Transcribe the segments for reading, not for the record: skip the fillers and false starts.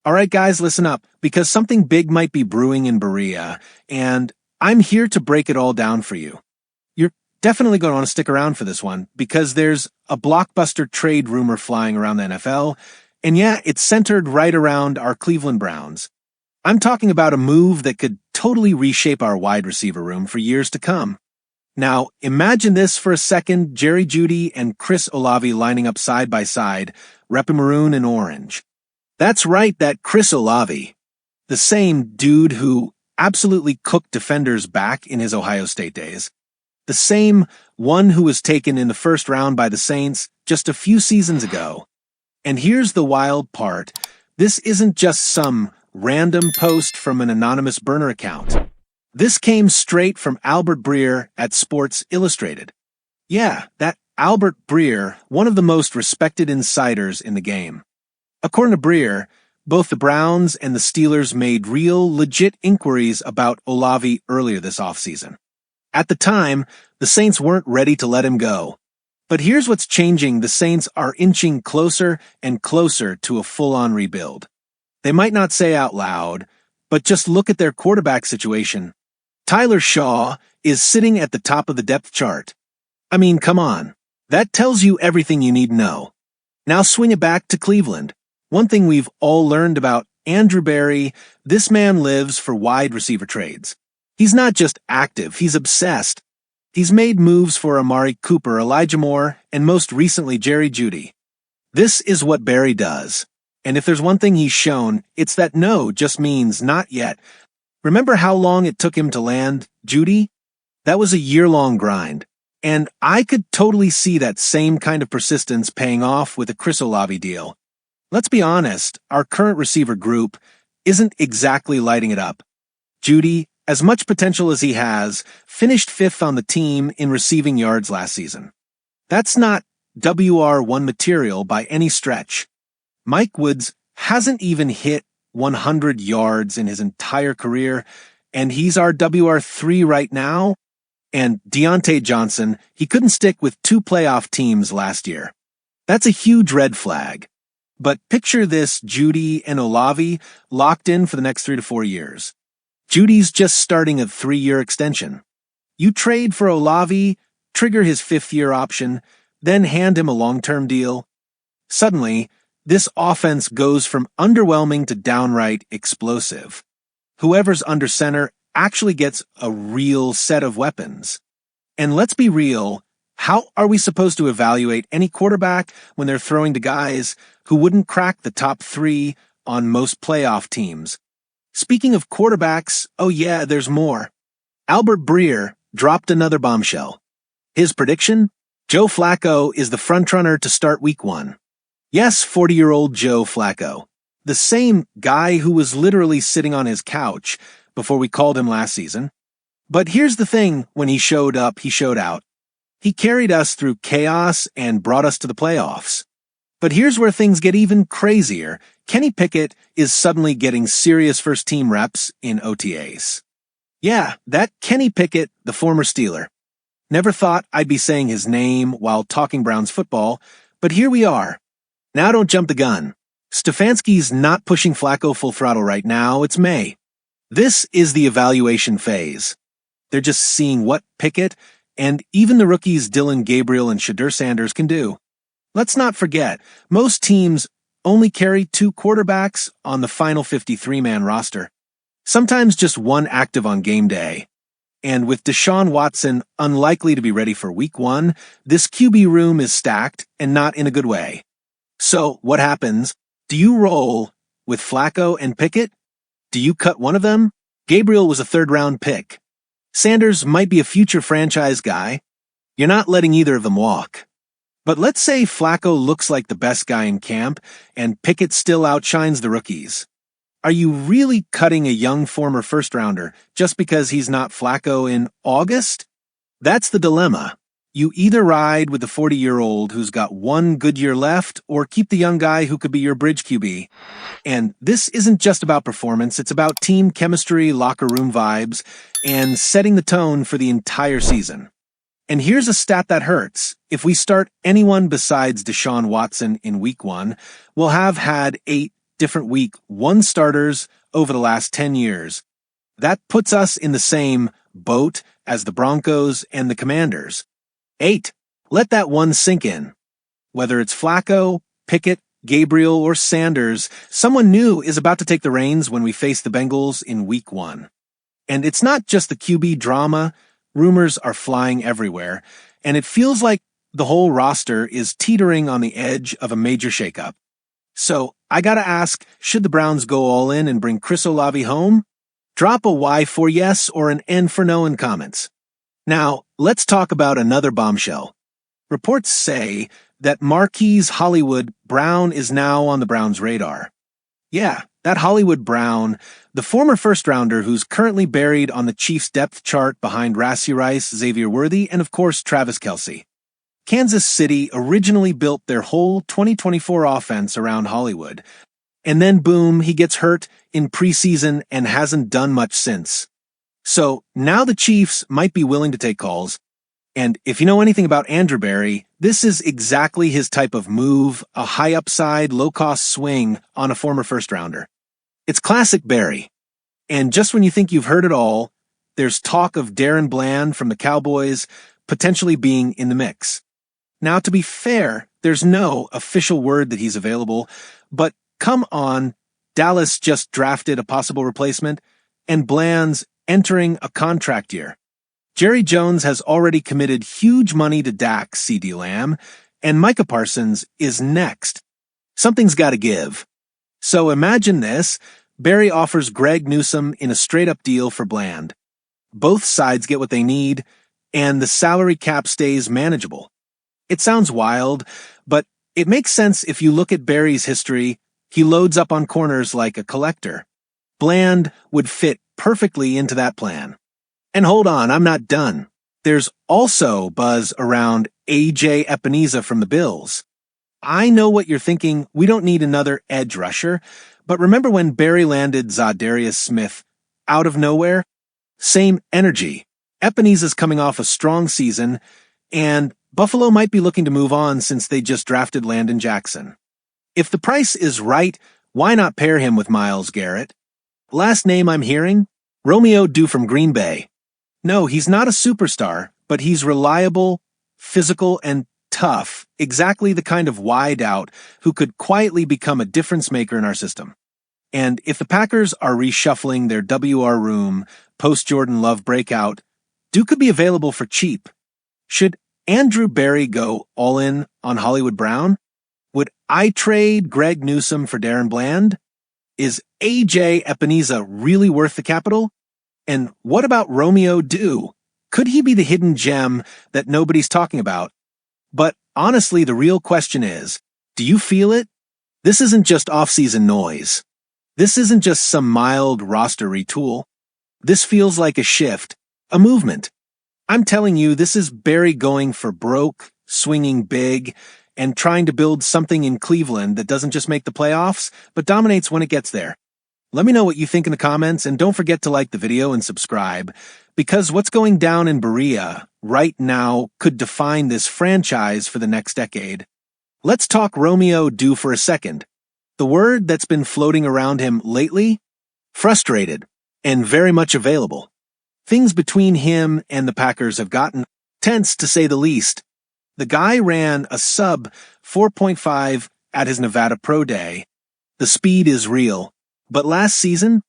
All right, guys, listen up, because something big might be brewing in Berea, and I'm here to break it all down for you. You're definitely going to want to stick around for this one, because there's a blockbuster trade rumor flying around the NFL, and yeah, it's centered right around our Cleveland Browns. I'm talking about a move that could totally reshape our wide receiver room for years to come. Now, imagine this for a second: Jerry Jeudy and Chris Olave lining up side by side, repping maroon and orange. That's right, that Chris Olave. The same dude who absolutely cooked defenders back in his Ohio State days. The same one who was taken in the first round by the Saints just a few seasons ago. And here's the wild part. This isn't just some random post from an anonymous burner account. This came straight from Albert Breer at Sports Illustrated. Yeah, that Albert Breer, one of the most respected insiders in the game. According to Breer, both the Browns and the Steelers made real, legit inquiries about Olave earlier this offseason. At the time, the Saints weren't ready to let him go. But here's what's changing: the Saints are inching closer and closer to a full-on rebuild. They might not say out loud, but just look at their quarterback situation. Tyler Shaw is sitting at the top of the depth chart. I mean, come on. That tells you everything you need to know. Now swing it back to Cleveland. One thing we've all learned about Andrew Berry: this man lives for wide receiver trades. He's not just active, he's obsessed. He's made moves for Amari Cooper, Elijah Moore, and most recently Jerry Jeudy. This is what Berry does. And if there's one thing he's shown, it's that no just means not yet. Remember how long it took him to land Jeudy? That was a year-long grind. And I could totally see that same kind of persistence paying off with a Chris Olave deal. Let's be honest, our current receiver group isn't exactly lighting it up. Jeudy, as much potential as he has, finished fifth on the team in receiving yards last season. That's not WR1 material by any stretch. Mike Woods hasn't even hit 100 yards in his entire career, and he's our WR3 right now. And Deontay Johnson, he couldn't stick with 2 playoff teams last year. That's a huge red flag. But picture this: Jeudy and Olave locked in for the next 3 to 4 years. Judy's just starting a 3-year extension. You trade for Olave, trigger his 5th-year option, then hand him a long-term deal. Suddenly, this offense goes from underwhelming to downright explosive. Whoever's under center actually gets a real set of weapons. And let's be real, how are we supposed to evaluate any quarterback when they're throwing to guys who wouldn't crack the top 3 on most playoff teams? Speaking of quarterbacks, oh yeah, there's more. Albert Breer dropped another bombshell. His prediction? Joe Flacco is the frontrunner to start Week 1. Yes, 40-year-old Joe Flacco. The same guy who was literally sitting on his couch before we called him last season. But here's the thing: when he showed up, he showed out. He carried us through chaos and brought us to the playoffs. But here's where things get even crazier. Kenny Pickett is suddenly getting serious first-team reps in OTAs. Yeah, that Kenny Pickett, the former Steeler. Never thought I'd be saying his name while talking Browns football, but here we are. Now don't jump the gun. Stefanski's not pushing Flacco full throttle right now. It's May. This is the evaluation phase. They're just seeing what Pickett and even the rookies Dylan Gabriel and Shadur Sanders can do. Let's not forget, most teams only carry 2 quarterbacks on the final 53-man roster. Sometimes just one active on game day. And with Deshaun Watson unlikely to be ready for Week 1, this QB room is stacked, and not in a good way. So, what happens? Do you roll with Flacco and Pickett? Do you cut one of them? Gabriel was a 3rd-round pick. Sanders might be a future franchise guy. You're not letting either of them walk. But let's say Flacco looks like the best guy in camp, and Pickett still outshines the rookies. Are you really cutting a young former first-rounder just because he's not Flacco in August? That's the dilemma. You either ride with the 40-year-old who's got 1 good year left, or keep the young guy who could be your bridge QB. And this isn't just about performance, it's about team chemistry, locker room vibes, and setting the tone for the entire season. And here's a stat that hurts. If we start anyone besides Deshaun Watson in Week 1, we'll have had 8 different week 1 starters over the last 10 years. That puts us in the same boat as the Broncos and the Commanders. 8. Let that one sink in. Whether it's Flacco, Pickett, Gabriel, or Sanders, someone new is about to take the reins when we face the Bengals in week 1. And it's not just the QB drama. Rumors are flying everywhere, and it feels like the whole roster is teetering on the edge of a major shakeup. So, I gotta ask, should the Browns go all in and bring Chris Olave home? Drop a Y for yes or an N for no in comments. Now, let's talk about another bombshell. Reports say that Marquise Hollywood Brown is now on the Browns' radar. Yeah, that Hollywood Brown, the former first-rounder who's currently buried on the Chiefs' depth chart behind Rashee Rice, Xavier Worthy, and of course Travis Kelce. Kansas City originally built their whole 2024 offense around Hollywood, and then boom, he gets hurt in preseason and hasn't done much since. So now the Chiefs might be willing to take calls, and if you know anything about Andrew Berry, this is exactly his type of move, a high upside, low cost swing on a former first rounder. It's classic Berry. And just when you think you've heard it all, there's talk of Darren Bland from the Cowboys potentially being in the mix. Now, to be fair, there's no official word that he's available, but come on, Dallas just drafted a possible replacement, and Bland's entering a contract year. Jerry Jones has already committed huge money to Dak, CeeDee Lamb, and Micah Parsons is next. Something's got to give. So imagine this. Berry offers Greg Newsome in a straight-up deal for Bland. Both sides get what they need, and the salary cap stays manageable. It sounds wild, but it makes sense if you look at Berry's history. He loads up on corners like a collector. Bland would fit perfectly into that plan. And hold on, I'm not done. There's also buzz around A.J. Epineza from the Bills. I know what you're thinking, we don't need another edge rusher, but remember when Berry landed Zadarius Smith out of nowhere? Same energy. Epineza's coming off a strong season, and Buffalo might be looking to move on since they just drafted Landon Jackson. If the price is right, why not pair him with Myles Garrett? Last name I'm hearing? Romeo Doux from Green Bay. No, he's not a superstar, but he's reliable, physical, and tough, exactly the kind of wideout who could quietly become a difference maker in our system. And if the Packers are reshuffling their WR room post-Jordan Love breakout, Doux could be available for cheap. Should Andrew Berry go all in on Hollywood Brown? Would I trade Greg Newsome for Darren Bland? Is A.J. Epineza really worth the capital? And what about Romeo Doux? Could he be the hidden gem that nobody's talking about? But honestly, the real question is, do you feel it? This isn't just off-season noise. This isn't just some mild roster retool. This feels like a shift, a movement. I'm telling you, this is Berry going for broke, swinging big, and trying to build something in Cleveland that doesn't just make the playoffs, but dominates when it gets there. Let me know what you think in the comments, and don't forget to like the video and subscribe, because what's going down in Berea right now could define this franchise for the next decade. Let's talk Romeo Doux for a second. The word that's been floating around him lately? Frustrated, and very much available. Things between him and the Packers have gotten tense, to say the least. The guy ran a sub 4.5 at his Nevada Pro Day. The speed is real. But last season,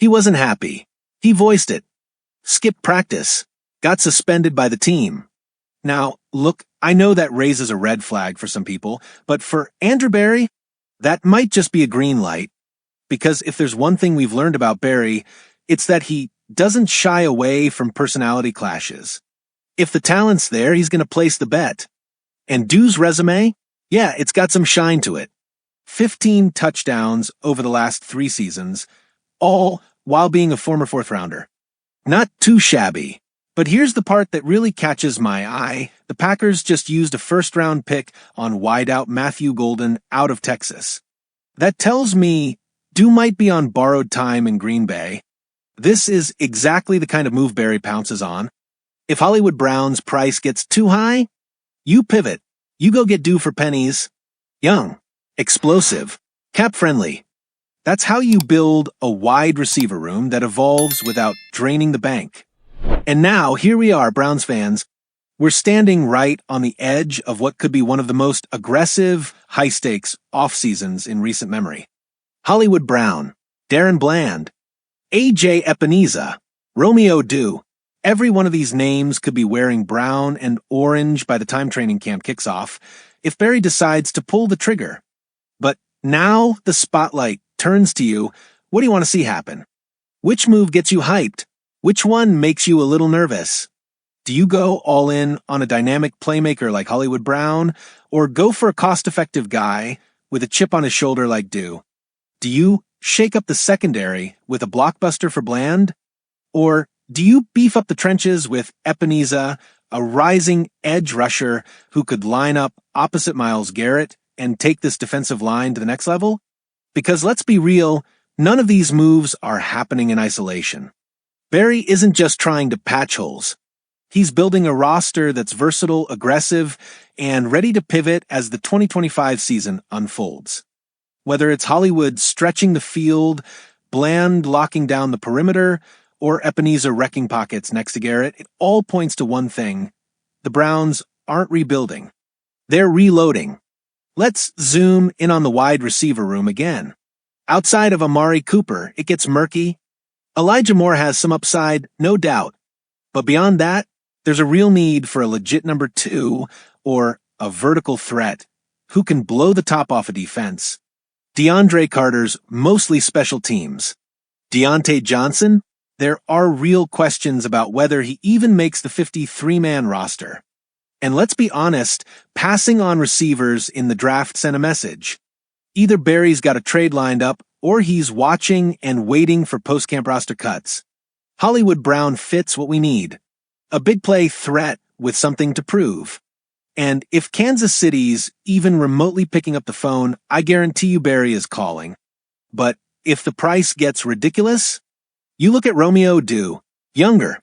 he wasn't happy. He voiced it. Skipped practice. Got suspended by the team. Now, look, I know that raises a red flag for some people, but for Andrew Berry, that might just be a green light. Because if there's one thing we've learned about Berry, it's that he doesn't shy away from personality clashes. If the talent's there, he's going to place the bet. And Doux's resume? Yeah, it's got some shine to it. 15 touchdowns over the last 3 seasons, all while being a former fourth-rounder. Not too shabby. But here's the part that really catches my eye. The Packers just used a first-round pick on wideout Matthew Golden out of Texas. That tells me Doux might be on borrowed time in Green Bay. This is exactly the kind of move Berry pounces on. If Hollywood Brown's price gets too high, you pivot. You go get Doux for pennies. Young. Explosive, cap-friendly, That's how you build a wide receiver room that evolves without draining the bank. And now, here we are, Browns fans. We're standing right on the edge of what could be one of the most aggressive, high-stakes off-seasons in recent memory. Hollywood Brown, Darren Bland, A.J. Epineza, Romeo Dew. Every one of these names could be wearing brown and orange by the time training camp kicks off if Barry decides to pull the trigger. But now the spotlight turns to you. What do you want to see happen? Which move gets you hyped? Which one makes you a little nervous? Do you go all in on a dynamic playmaker like Hollywood Brown, or go for a cost-effective guy with a chip on his shoulder like Dew? Do you shake up the secondary with a blockbuster for Bland? Or do you beef up the trenches with Epineza, a rising edge rusher who could line up opposite Myles Garrett and take this defensive line to the next level? Because let's be real, none of these moves are happening in isolation. Barry isn't just trying to patch holes. He's building a roster that's versatile, aggressive, and ready to pivot as the 2025 season unfolds. Whether it's Hollywood stretching the field, Bland locking down the perimeter, or Epineza wrecking pockets next to Garrett, it all points to one thing. The Browns aren't rebuilding. They're reloading. Let's zoom in on the wide receiver room again. Outside of Amari Cooper, it gets murky. Elijah Moore has some upside, no doubt. But beyond that, there's a real need for a legit number 2 or a vertical threat who can blow the top off a defense. DeAndre Carter's mostly special teams. Deontay Johnson? There are real questions about whether he even makes the 53-man roster. And let's be honest, passing on receivers in the draft sent a message. Either Barry's got a trade lined up, or he's watching and waiting for post-camp roster cuts. Hollywood Brown fits what we need. A big play threat with something to prove. And if Kansas City's even remotely picking up the phone, I guarantee you Barry is calling. But if the price gets ridiculous, you look at Romeo Dew. Younger,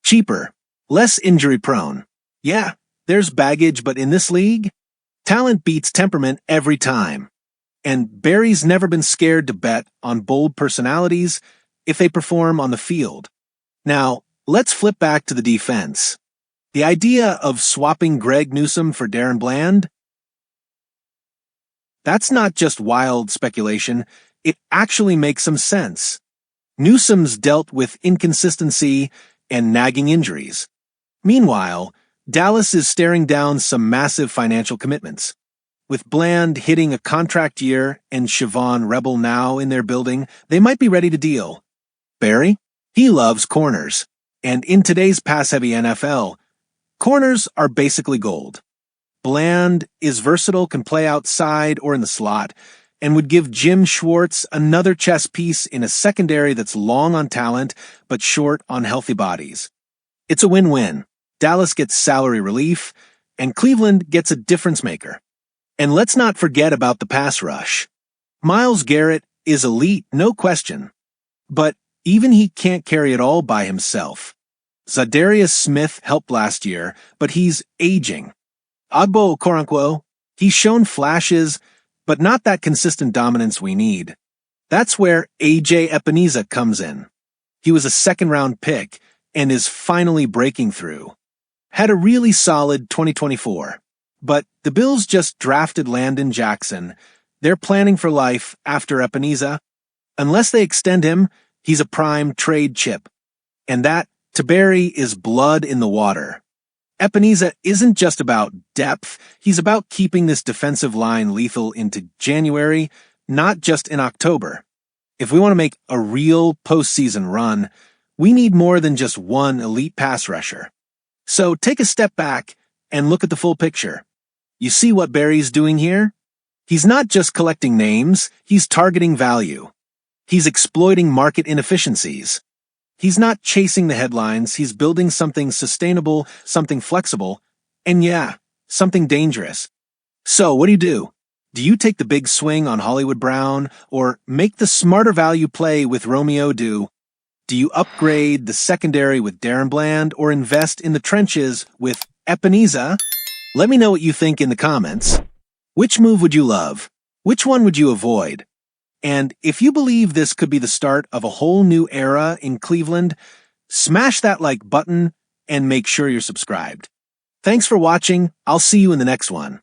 cheaper, less injury-prone. Yeah, there's baggage, but in this league, talent beats temperament every time. And Barry's never been scared to bet on bold personalities if they perform on the field. Now, let's flip back to the defense. The idea of swapping Greg Newsome for Darren Bland? That's not just wild speculation, it actually makes some sense. Newsome's dealt with inconsistency and nagging injuries. Meanwhile, Dallas is staring down some massive financial commitments. With Bland hitting a contract year and Siobhan Rebel now in their building, they might be ready to deal. Barry? He loves corners. And in today's pass-heavy NFL, corners are basically gold. Bland is versatile, can play outside or in the slot, and would give Jim Schwartz another chess piece in a secondary that's long on talent but short on healthy bodies. It's a win-win. Dallas gets salary relief, and Cleveland gets a difference maker. And let's not forget about the pass rush. Myles Garrett is elite, no question. But even he can't carry it all by himself. Zadarius Smith helped last year, but he's aging. Agbo Okoronkwo, he's shown flashes, but not that consistent dominance we need. That's where A.J. Epineza comes in. He was a second-round pick and is finally breaking through. Had a really solid 2024. But the Bills just drafted Landon Jackson. They're planning for life after Epineza. Unless they extend him, he's a prime trade chip. And that, to Barry, is blood in the water. Epineza isn't just about depth, he's about keeping this defensive line lethal into January, not just in October. If we want to make a real postseason run, we need more than just one elite pass rusher. So take a step back and look at the full picture. You see what Barry's doing here? He's not just collecting names, he's targeting value. He's exploiting market inefficiencies. He's not chasing the headlines, he's building something sustainable, something flexible, and yeah, something dangerous. So what do? Do you take the big swing on Hollywood Brown, or make the smarter value play with Romeo Dew? Do you upgrade the secondary with Darren Bland, or invest in the trenches with Epineza? Let me know what you think in the comments. Which move would you love? Which one would you avoid? And if you believe this could be the start of a whole new era in Cleveland, smash that like button and make sure you're subscribed. Thanks for watching. I'll see you in the next one.